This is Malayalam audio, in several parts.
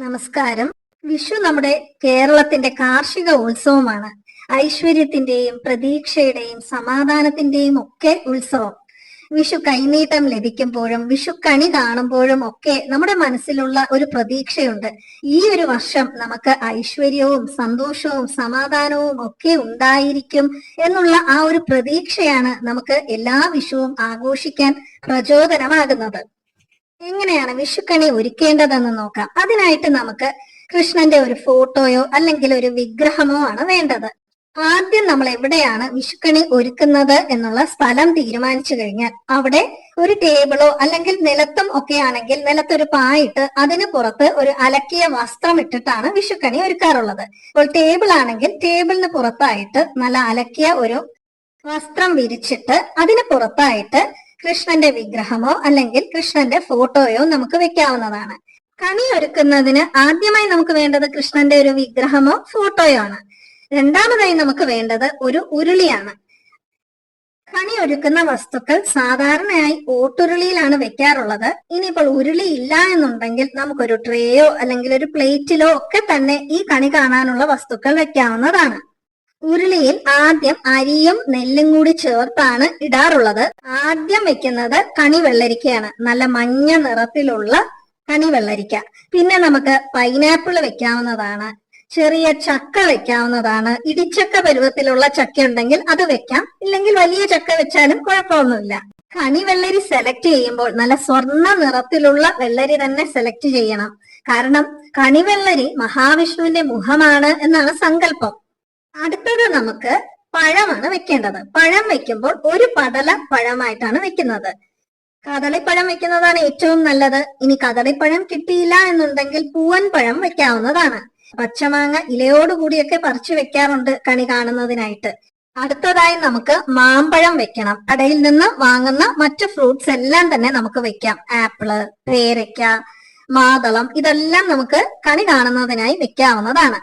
നമസ്കാരം. വിഷു നമ്മുടെ കേരളത്തിന്റെ കാർഷിക ഉത്സവമാണ്. ഐശ്വര്യത്തിന്റെയും പ്രതീക്ഷയുടെയും സമാധാനത്തിന്റെയും ഒക്കെ ഉത്സവം. വിഷു കൈനീട്ടം ലഭിക്കുമ്പോഴും വിഷു കണി കാണുമ്പോഴും ഒക്കെ നമ്മുടെ മനസ്സിലുള്ള ഒരു പ്രതീക്ഷയുണ്ട്. ഈ ഒരു വർഷം നമുക്ക് ഐശ്വര്യവും സന്തോഷവും സമാധാനവും ഒക്കെ ഉണ്ടായിരിക്കും എന്നുള്ള ആ ഒരു പ്രതീക്ഷയാണ് നമുക്ക് എല്ലാ വിഷുവും ആഘോഷിക്കാൻ പ്രചോദനമാകുന്നത്. എങ്ങനെയാണ് വിഷുക്കണി ഒരുക്കേണ്ടതെന്ന് നോക്കാം. അതിനായിട്ട് നമുക്ക് കൃഷ്ണന്റെ ഒരു ഫോട്ടോയോ അല്ലെങ്കിൽ ഒരു വിഗ്രഹമോ ആണ് വേണ്ടത്. ആദ്യം നമ്മൾ എവിടെയാണ് വിഷുക്കണി ഒരുക്കുന്നത് എന്നുള്ള സ്ഥലം തീരുമാനിച്ചു കഴിഞ്ഞാൽ അവിടെ ഒരു ടേബിളോ അല്ലെങ്കിൽ നിലത്തും ഒക്കെ ആണെങ്കിൽ നിലത്തൊരു പായിട്ട് അതിന് പുറത്ത് ഒരു അലക്കിയ വസ്ത്രം ഇട്ടിട്ടാണ് വിഷുക്കണി ഒരുക്കാറുള്ളത്. ഇപ്പോൾ ടേബിൾ ആണെങ്കിൽ ടേബിളിന് പുറത്തായിട്ട് നല്ല അലക്കിയ ഒരു വസ്ത്രം വിരിച്ചിട്ട് അതിന് പുറത്തായിട്ട് കൃഷ്ണന്റെ വിഗ്രഹമോ അല്ലെങ്കിൽ കൃഷ്ണന്റെ ഫോട്ടോയോ നമുക്ക് വെക്കാവുന്നതാണ്. കണി ഒരുക്കുന്നതിന് ആദ്യമായി നമുക്ക് വേണ്ടത് കൃഷ്ണന്റെ ഒരു വിഗ്രഹമോ ഫോട്ടോയോ ആണ്. രണ്ടാമതായി നമുക്ക് വേണ്ടത് ഒരു ഉരുളിയാണ്. കണി ഒരുക്കുന്ന വസ്തുക്കൾ സാധാരണയായി ഓട്ടുരുളിയിലാണ് വെക്കാറുള്ളത്. ഇനിയിപ്പോൾ ഉരുളി ഇല്ല എന്നുണ്ടെങ്കിൽ നമുക്കൊരു ട്രേയോ അല്ലെങ്കിൽ ഒരു പ്ലേറ്റിലോ ഒക്കെ തന്നെ ഈ കണി കാണാനുള്ള വസ്തുക്കൾ വെക്കാവുന്നതാണ്. ഉരുളിയിൽ ആദ്യം അരിയും നെല്ലും കൂടി ചേർത്താണ് ഇടാറുള്ളത്. ആദ്യം വെക്കുന്നത് കണി വെള്ളരിക്കയാണ്, നല്ല മഞ്ഞ നിറത്തിലുള്ള കണി വെള്ളരിക്ക. പിന്നെ നമുക്ക് പൈനാപ്പിൾ വെക്കാവുന്നതാണ്, ചെറിയ ചക്ക വെക്കാവുന്നതാണ്. ഇടിച്ചക്ക പരുവത്തിലുള്ള ചക്ക ഉണ്ടെങ്കിൽ അത് വെക്കാം, ഇല്ലെങ്കിൽ വലിയ ചക്ക വെച്ചാലും കുഴപ്പമൊന്നുമില്ല. കണി വെള്ളരി സെലക്ട് ചെയ്യുമ്പോൾ നല്ല സ്വർണ്ണ നിറത്തിലുള്ള വെള്ളരി തന്നെ സെലക്ട് ചെയ്യണം. കാരണം കണിവെള്ളരി മഹാവിഷ്ണുവിന്റെ മുഖമാണ് എന്നാണ് സങ്കല്പം. അടുത്തത് നമുക്ക് പഴമാണ് വെക്കേണ്ടത്. പഴം വെക്കുമ്പോൾ ഒരു പടല പഴമായിട്ടാണ് വെക്കുന്നത്. കദളിപ്പഴം വെക്കുന്നതാണ് ഏറ്റവും നല്ലത്. ഇനി കദളിപ്പഴം കിട്ടിയില്ല എന്നുണ്ടെങ്കിൽ പൂവൻ പഴം വെക്കാവുന്നതാണ്. പച്ചമാങ്ങ ഇലയോടുകൂടിയൊക്കെ പറിച്ചു വെക്കാറുണ്ട് കണി കാണുന്നതിനായിട്ട്. അടുത്തതായി നമുക്ക് മാമ്പഴം വെക്കണം. കടയിൽ നിന്ന് വാങ്ങുന്ന മറ്റു ഫ്രൂട്ട്സ് എല്ലാം തന്നെ നമുക്ക് വെക്കാം. ആപ്പിള്, പേരയ്ക്ക, മാതളം ഇതെല്ലാം നമുക്ക് കണി കാണുന്നതിനായി വെക്കാവുന്നതാണ്.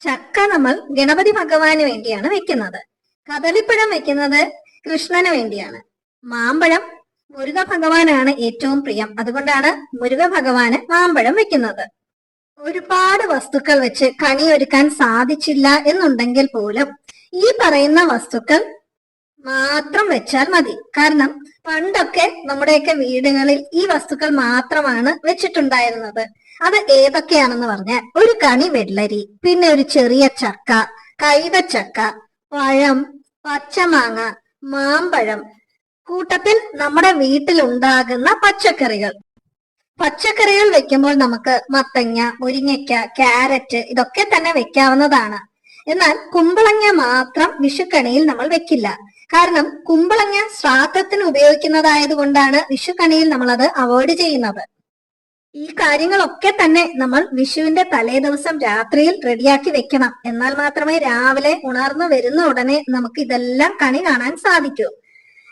ചക്ക നമ്മൾ ഗണപതി ഭഗവാന് വേണ്ടിയാണ് വെക്കുന്നത്. കദളിപ്പഴം വെക്കുന്നത് കൃഷ്ണന് വേണ്ടിയാണ്. മാമ്പഴം മുരുക ഭഗവാനാണ് ഏറ്റവും പ്രിയം. അതുകൊണ്ടാണ് മുരുക ഭഗവാന് മാമ്പഴം വെക്കുന്നത്. ഒരുപാട് വസ്തുക്കൾ വെച്ച് കണി ഒരുക്കാൻ സാധിച്ചില്ല എന്നുണ്ടെങ്കിൽ പോലും ഈ പറയുന്ന വസ്തുക്കൾ മാത്രം വെച്ചാൽ മതി. കാരണം പണ്ടൊക്കെ നമ്മുടെയൊക്കെ വീടുകളിൽ ഈ വസ്തുക്കൾ മാത്രമാണ് വെച്ചിട്ടുണ്ടായിരുന്നത്. അത് ഏതൊക്കെയാണെന്ന് പറഞ്ഞാൽ ഒരു കണി വെള്ളരി, പിന്നെ ഒരു ചെറിയ ചക്ക, കൈതച്ചക്ക, പഴം, പച്ചമാങ്ങ, മാമ്പഴം, കൂട്ടത്തിൽ നമ്മുടെ വീട്ടിലുണ്ടാകുന്ന പച്ചക്കറികൾ. പച്ചക്കറികൾ വെക്കുമ്പോൾ നമുക്ക് മത്തങ്ങ, മുരിങ്ങയ്ക്ക, ക്യാരറ്റ് ഇതൊക്കെ തന്നെ വെക്കാവുന്നതാണ്. എന്നാൽ കുമ്പളങ്ങ മാത്രം വിഷുക്കണിയിൽ നമ്മൾ വെക്കില്ല. കാരണം കുമ്പളങ്ങ ശ്രാദ്ധത്തിന് ഉപയോഗിക്കുന്നതായതുകൊണ്ടാണ് വിഷുക്കണിയിൽ നമ്മൾ അത് അവോയ്ഡ് ചെയ്യുന്നത്. ഈ കാര്യങ്ങളൊക്കെ തന്നെ നമ്മൾ വിഷുവിന്റെ തലേ ദിവസം രാത്രിയിൽ റെഡിയാക്കി വെക്കണം. എന്നാൽ മാത്രമേ രാവിലെ ഉണർന്നു വരുന്ന ഉടനെ നമുക്ക് ഇതെല്ലാം കണി കാണാൻ സാധിക്കൂ.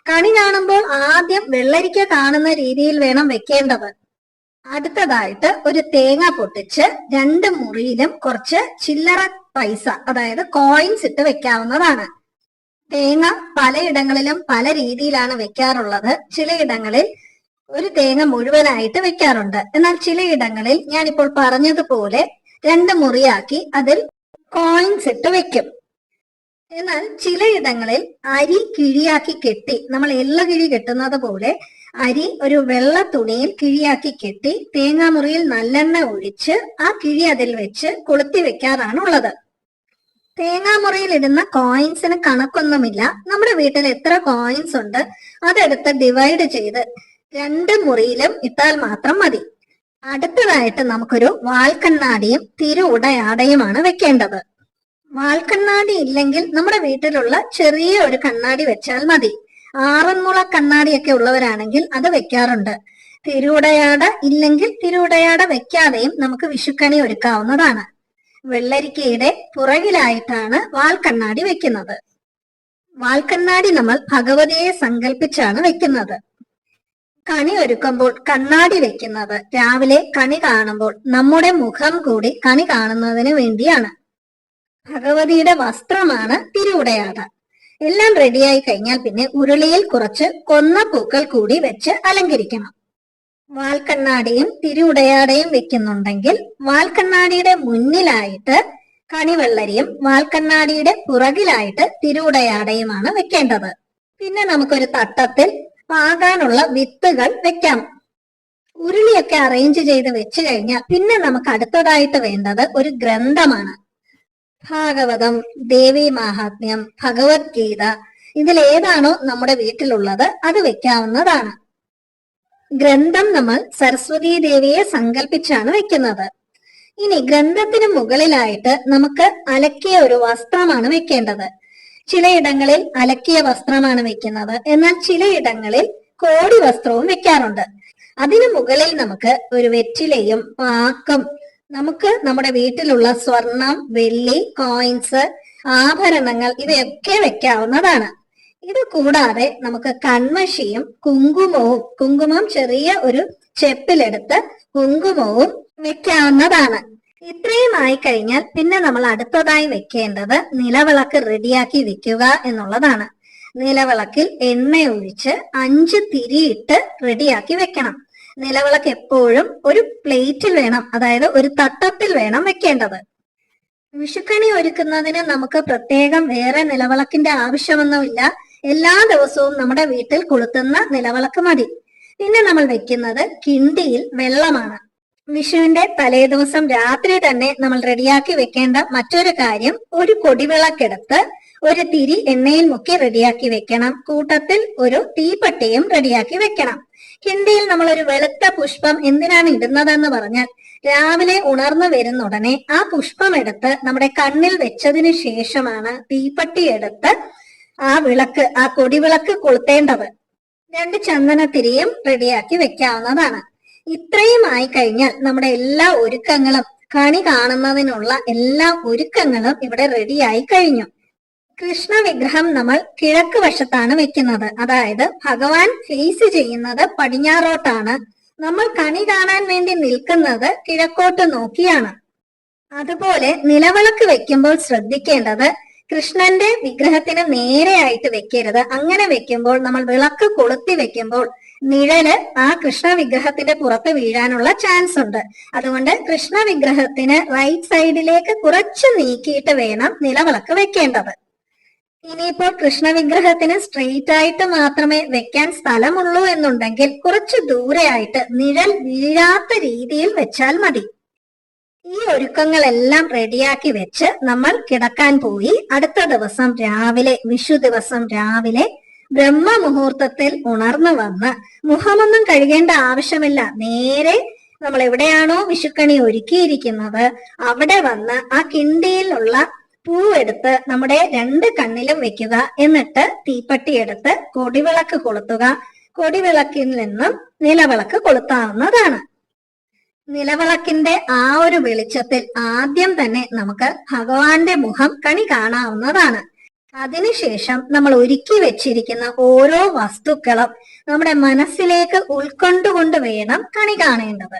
കണി കാണുമ്പോൾ ആദ്യം വെള്ളരിക്ക കാണുന്ന രീതിയിൽ വേണം വെക്കേണ്ടത്. അടുത്തതായിട്ട് ഒരു തേങ്ങ പൊട്ടിച്ച് രണ്ട് മുറിയിലും കുറച്ച് ചില്ലറ പൈസ, അതായത് കോയിൻസ് ഇട്ട് വെക്കാവുന്നതാണ്. തേങ്ങ പലയിടങ്ങളിലും പല രീതിയിലാണ് വെക്കാറുള്ളത്. ചിലയിടങ്ങളിൽ ഒരു തേങ്ങ മുഴുവനായിട്ട് വെക്കാറുണ്ട്. എന്നാൽ ചിലയിടങ്ങളിൽ ഞാനിപ്പോൾ പറഞ്ഞതുപോലെ രണ്ട് മുറിയാക്കി അതിൽ കോയിൻസ് ഇട്ട് വെക്കും. എന്നാൽ ചിലയിടങ്ങളിൽ അരി കിഴിയാക്കി കെട്ടി, നമ്മൾ എള്ളുകിഴി കെട്ടുന്നത് പോലെ അരി ഒരു വെള്ള തുണിയിൽ കിഴിയാക്കി കെട്ടി തേങ്ങാമുറിയിൽ നല്ലെണ്ണ ഒഴിച്ച് ആ കിഴി അതിൽ വെച്ച് കൊളുത്തി വെക്കാറാണുള്ളത്. തേങ്ങാമുറിയിൽ ഇടുന്ന കോയിൻസിന് കണക്കൊന്നുമില്ല. നമ്മുടെ വീട്ടിൽ എത്ര കോയിൻസ് ഉണ്ട് അതെടുത്ത് ഡിവൈഡ് ചെയ്ത് രണ്ട് മുറിയിലും ഇട്ടാൽ മാത്രം മതി. അടുത്തതായിട്ട് നമുക്കൊരു വാൽക്കണ്ണാടിയും തിരുവുടയാടയുമാണ് വെക്കേണ്ടത്. വാൽക്കണ്ണാടി ഇല്ലെങ്കിൽ നമ്മുടെ വീട്ടിലുള്ള ചെറിയ ഒരു കണ്ണാടി വെച്ചാൽ മതി. ആറന്മുള കണ്ണാടിയൊക്കെ ഉള്ളവരാണെങ്കിൽ അത് വെക്കാറുണ്ട്. തിരുവുടയാട ഇല്ലെങ്കിൽ തിരുവുടയാട വെക്കാതെയും നമുക്ക് വിഷുക്കണി ഒരുക്കാവുന്നതാണ്. വെള്ളരിക്കയുടെ പുറകിലായിട്ടാണ് വാൽക്കണ്ണാടി വെക്കുന്നത്. വാൽക്കണ്ണാടി നമ്മൾ ഭഗവതിയെ സങ്കല്പിച്ചാണ് വെക്കുന്നത്. കണി ഒരുക്കുമ്പോൾ കണ്ണാടി വെക്കുന്നത് രാവിലെ കണി കാണുമ്പോൾ നമ്മുടെ മുഖം കൂടി കണി കാണുന്നതിന് വേണ്ടിയാണ്. ഭഗവതിയുടെ വസ്ത്രമാണ് തിരുവുടയാട. എല്ലാം റെഡിയായി കഴിഞ്ഞാൽ പിന്നെ ഉരുളിയിൽ കുറച്ച് കൊന്ന പൂക്കൾ കൂടി വെച്ച് അലങ്കരിക്കണം. വാൽക്കണ്ണാടിയും തിരുവുടയാടയും വെക്കുന്നുണ്ടെങ്കിൽ വാൽക്കണ്ണാടിയുടെ മുന്നിലായിട്ട് കണിവെള്ളരിയും വാൽക്കണ്ണാടിയുടെ പുറകിലായിട്ട് തിരുവുടയാടയുമാണ് വെക്കേണ്ടത്. പിന്നെ നമുക്കൊരു തട്ടത്തിൽ പാകാനുള്ള വിത്തുകൾ വെക്കാം. ഉരുളിയൊക്കെ അറേഞ്ച് ചെയ്ത് വെച്ചു കഴിഞ്ഞാൽ പിന്നെ നമുക്ക് അടുത്തതായിട്ട് വേണ്ടത് ഒരു ഗ്രന്ഥമാണ്. ഭാഗവതം, ദേവി മാഹാത്മ്യം, ഭഗവത്ഗീത, ഇതിലേതാണോ നമ്മുടെ വീട്ടിലുള്ളത് അത് വെക്കാവുന്നതാണ്. ഗ്രന്ഥം നമ്മൾ സരസ്വതീ ദേവിയെ സങ്കല്പിച്ചാണ് വെക്കുന്നത്. ഇനി ഗ്രന്ഥത്തിന് മുകളിലായിട്ട് നമുക്ക് അലക്കിയ ഒരു വസ്ത്രമാണ് വെക്കേണ്ടത്. ചിലയിടങ്ങളിൽ അലക്കിയ വസ്ത്രമാണ് വെക്കുന്നത്, എന്നാൽ ചിലയിടങ്ങളിൽ കോടി വസ്ത്രവും വെക്കാറുണ്ട്. അതിനു മുകളിൽ നമുക്ക് ഒരു വെറ്റിലയും പാക്കും, നമുക്ക് നമ്മുടെ വീട്ടിലുള്ള സ്വർണം, വെള്ളി, കോയിൻസ്, ആഭരണങ്ങൾ ഇവയൊക്കെ വെക്കാവുന്നതാണ്. ഇത് കൂടാതെ നമുക്ക് കൺമഷിയും കുങ്കുമം ചെറിയ ഒരു ചെപ്പിലെടുത്ത് കുങ്കുമവും വെക്കാവുന്നതാണ്. ഇത്രയും ആയി കഴിഞ്ഞാൽ പിന്നെ നമ്മൾ അടുത്തതായി വെക്കേണ്ടത് നിലവിളക്ക് റെഡിയാക്കി വെക്കുക എന്നുള്ളതാണ്. നിലവിളക്കിൽ എണ്ണ ഒഴിച്ച് 5 തിരിയിട്ട് റെഡിയാക്കി വെക്കണം. നിലവിളക്ക് എപ്പോഴും ഒരു പ്ലേറ്റിൽ വേണം, അതായത് ഒരു തട്ടത്തിൽ വേണം വെക്കേണ്ടത്. വിഷുക്കണി ഒരുക്കുന്നതിന് നമുക്ക് പ്രത്യേകം വേറെ നിലവിളക്കിന്റെ ആവശ്യമൊന്നുമില്ല. എല്ലാ ദിവസവും നമ്മുടെ വീട്ടിൽ കൊളുത്തുന്ന നിലവിളക്ക് മതി. പിന്നെ നമ്മൾ വെക്കുന്നത് കിണ്ടിയിൽ വെള്ളമാണ്. വിഷുവിന്റെ തലേദിവസം രാത്രി തന്നെ നമ്മൾ റെഡിയാക്കി വെക്കേണ്ട മറ്റൊരു കാര്യം, ഒരു കൊടിവിളക്കെടുത്ത് ഒരു തിരി എണ്ണയിൽ മുക്കി റെഡിയാക്കി വെക്കണം. കൂട്ടത്തിൽ ഒരു തീപ്പെട്ടിയും റെഡിയാക്കി വെക്കണം. കിണ്ടിയിൽ നമ്മൾ ഒരു വെളുത്ത പുഷ്പം എന്തിനാണ് ഇടുന്നതെന്ന് പറഞ്ഞാൽ, രാവിലെ ഉണർന്നു വരുന്നുടനെ ആ പുഷ്പം എടുത്ത് നമ്മുടെ കണ്ണിൽ വെച്ചതിന് ശേഷമാണ് തീപ്പെട്ടി എടുത്ത് ആ കൊടിവിളക്ക് കൊളുത്തേണ്ടത്. 2 ചന്ദനത്തിരിയും റെഡിയാക്കി വെക്കാവുന്നതാണ്. ഇത്രയും ആയി കഴിഞ്ഞാൽ നമ്മുടെ എല്ലാ ഒരുക്കങ്ങളും, കണി കാണുന്നതിനുള്ള എല്ലാ ഒരുക്കങ്ങളും ഇവിടെ റെഡിയായി കഴിഞ്ഞു. കൃഷ്ണ വിഗ്രഹം നമ്മൾ കിഴക്ക് വശത്താണ് വെക്കുന്നത്, അതായത് ഭഗവാൻ ഫേസ് ചെയ്യുന്നത് പടിഞ്ഞാറോട്ടാണ്. നമ്മൾ കണി കാണാൻ വേണ്ടി നിൽക്കുന്നത് കിഴക്കോട്ട് നോക്കിയാണ്. അതുപോലെ നിലവിളക്ക് വെക്കുമ്പോൾ ശ്രദ്ധിക്കേണ്ടത്, കൃഷ്ണന്റെ വിഗ്രഹത്തിന് നേരെയായിട്ട് വെക്കരുത്. അങ്ങനെ വെക്കുമ്പോൾ നമ്മൾ വിളക്ക് കൊളുത്തി വെക്കുമ്പോൾ നിഴല് ആ കൃഷ്ണ വിഗ്രഹത്തിന്റെ പുറത്ത് വീഴാനുള്ള ചാൻസ് ഉണ്ട്. അതുകൊണ്ട് കൃഷ്ണ വിഗ്രഹത്തിന് റൈറ്റ് സൈഡിലേക്ക് കുറച്ച് നീക്കിയിട്ട് വേണം നിലവിളക്ക് വെക്കേണ്ടത്. ഇനിയിപ്പോൾ കൃഷ്ണ വിഗ്രഹത്തിന് സ്ട്രെയിറ്റ് ആയിട്ട് മാത്രമേ വെക്കാൻ സ്ഥലമുള്ളൂ എന്നുണ്ടെങ്കിൽ കുറച്ച് ദൂരെയായിട്ട് നിഴൽ വീഴാത്ത രീതിയിൽ വെച്ചാൽ മതി. ഈ ഒരുക്കങ്ങളെല്ലാം റെഡിയാക്കി വെച്ച് നമ്മൾ കിടക്കാൻ പോയി. അടുത്ത ദിവസം രാവിലെ, വിഷു ദിവസം രാവിലെ ബ്രഹ്മ മുഹൂർത്തത്തിൽ ഉണർന്നു വന്ന് മുഖമൊന്നും കഴുകേണ്ട ആവശ്യമില്ല. നേരെ നമ്മൾ എവിടെയാണോ വിഷുക്കണി ഒരുക്കിയിരിക്കുന്നത് അവിടെ വന്ന് ആ കിണ്ടിയിലുള്ള പൂവെടുത്ത് നമ്മുടെ 2 കണ്ണിലും വെക്കുക. എന്നിട്ട് തീപ്പെട്ടി എടുത്ത് കൊടിവിളക്ക് കൊളുത്തുക. കൊടിവിളക്കിൽ നിന്നും നിലവിളക്ക് കൊളുത്താവുന്നതാണ്. നിലവിളക്കിന്റെ ആ ഒരു വെളിച്ചത്തിൽ ആദ്യം തന്നെ നമുക്ക് ഭഗവാന്റെ മുഖം കണി കാണാവുന്നതാണ്. അതിനുശേഷം നമ്മൾ ഒരുക്കി വെച്ചിരിക്കുന്ന ഓരോ വസ്തുക്കളും നമ്മുടെ മനസ്സിലേക്ക് ഉൾക്കൊണ്ടുകൊണ്ട് വേണം കണി കാണേണ്ടത്.